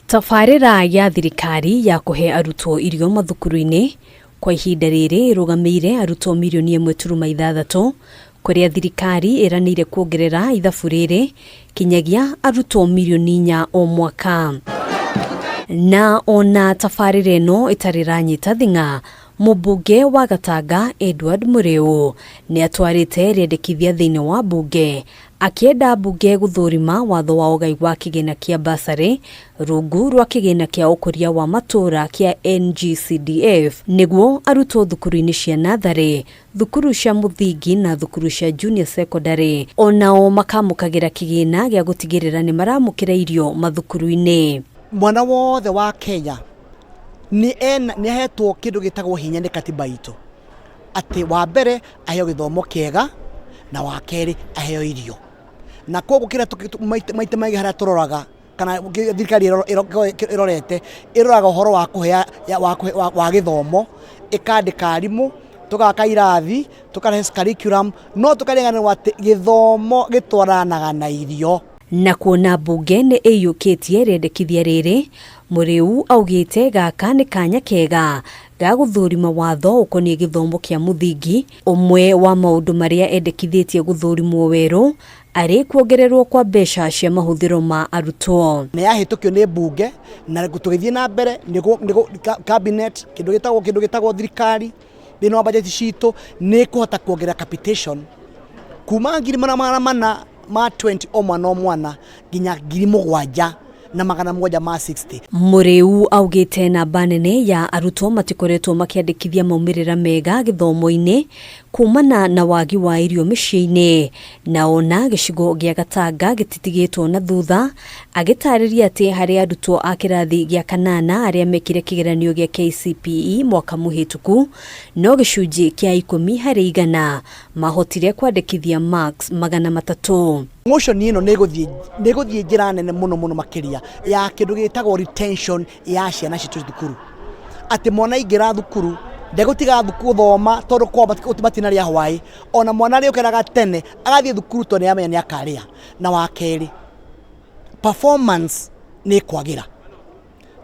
Tafarira ya thirikari ya kuhe arutwo irio mathukuru-ini kwa ihinda riri irugamire arutwo milioni 1.6 kuria thirikari iranire kuongerera ithabu riri kinyagia arutwo milioni 4 o mwaka. Na ona tafarira ino itariranyita thinga, Mbunge wa Gatanga MURIU ni atwarite riendekithia thiini wa mbunge akienda mbunge guthurima watho wa UGAI wa kigina kia BURSARY rungu rwa kigina kia ukuria wa matura kia NGCDF niguo arutwo thukuru-ini cia NATHARI, thukuru cia muthingi na thukuru cia junior secondary onao makamukagira kigina gia gutigirira ni maramukira irio mathukuru-ini. Mwana wothe wa Kenya ni hetwo kindu gitagwo hinya ni katiba itu ati wa mbere aheo githomo kiega na wa keri aheo irio na koguo kira maite maige haria turoraga kana thirikari irorete iroraga uhoro wa kuhea wa githomo ikandika arimu tukaka irathi tukarehe curriculum no tukarenganirwa ati githomo gitwaranaga na irio. Na kuona mbunge ni IYUKITIE riendekithia riri, MURIU augite gaka ni kanya kega ga guthurima watho ukonie githomo kia muthingi. Umwe wa maundu maria endekithitie guthurimwo weru ari kuongererwo kwa mbeca cia mahuthiro ma arutwo. Ni yahitukio ni mbunge na gutugithie na mbere ni cabinet kindu gitagwo thirikari thini wa budget citu ni kuhota kuongerera capitation kuma 400 ma 20 o mwana ginya 7,000 na 760. MURIU augite namba nene ya arutwo matikoretwo makiandikithia maumirira mega githomo-ini kumana na wagi wa irio micii-ini na ona gicigo gia Gatanga gititigitwo na thutha, agitariria ati hari arutwo a kirathi gia 8 aria mekire kigeranio gia KCPE mwaka muhituku no gicunji kia 10% mahotire kwandikithia marks 300. Motion ino neguthie njira nene muno makiria ya kindu gitagwo retention ya ciana citu thukuru ati mwana ingira thukuru ndegutiga thukuru thoma tondu kwa batina ria hwai ona mwana ri ukeraga tene agathie thukuru to ni amenya ni akaria na wakeri performance ni kwagira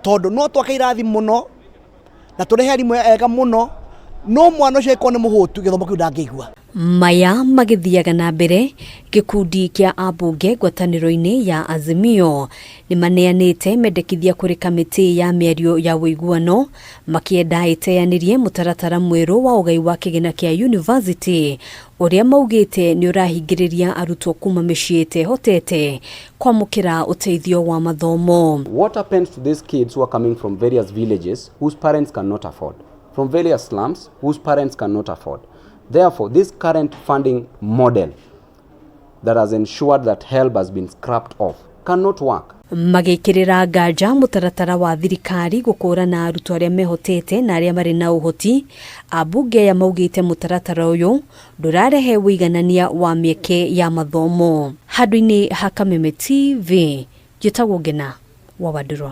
tondu no twakairathi muno na turehe arimu ega muno no mwana ucio ikone muhutu githomo kiu ndangigua. Maya magithiaga na mbere gikundi kia ambunge ngwataniro-ini ya Azimio ni maneanite mendekithia kuri kamiti ya miario ya wiguano makienda iteanirie mutaratara mweru wa UGAI wa kigina kia university uria maugite ni urahingiriria arutwo kuma miciite hotete kwamukira uteithio wa mathomo. What happens to these kids who are coming from various villages whose parents cannot afford, from various slums whose parents cannot afford? Therefore, this current funding model that has ensured that help has been scrapped off cannot work. Magikirira nganja mutaratara wa thirikari gukurana arutwo aria mehotete na aria mari na uhoti, ambunge ya maugite mutaratara uyu ndurarehe wiganania wa mieke ya mathomo. Handu-ini ha Kameme TV, njitagwo Ngina wa WATHO.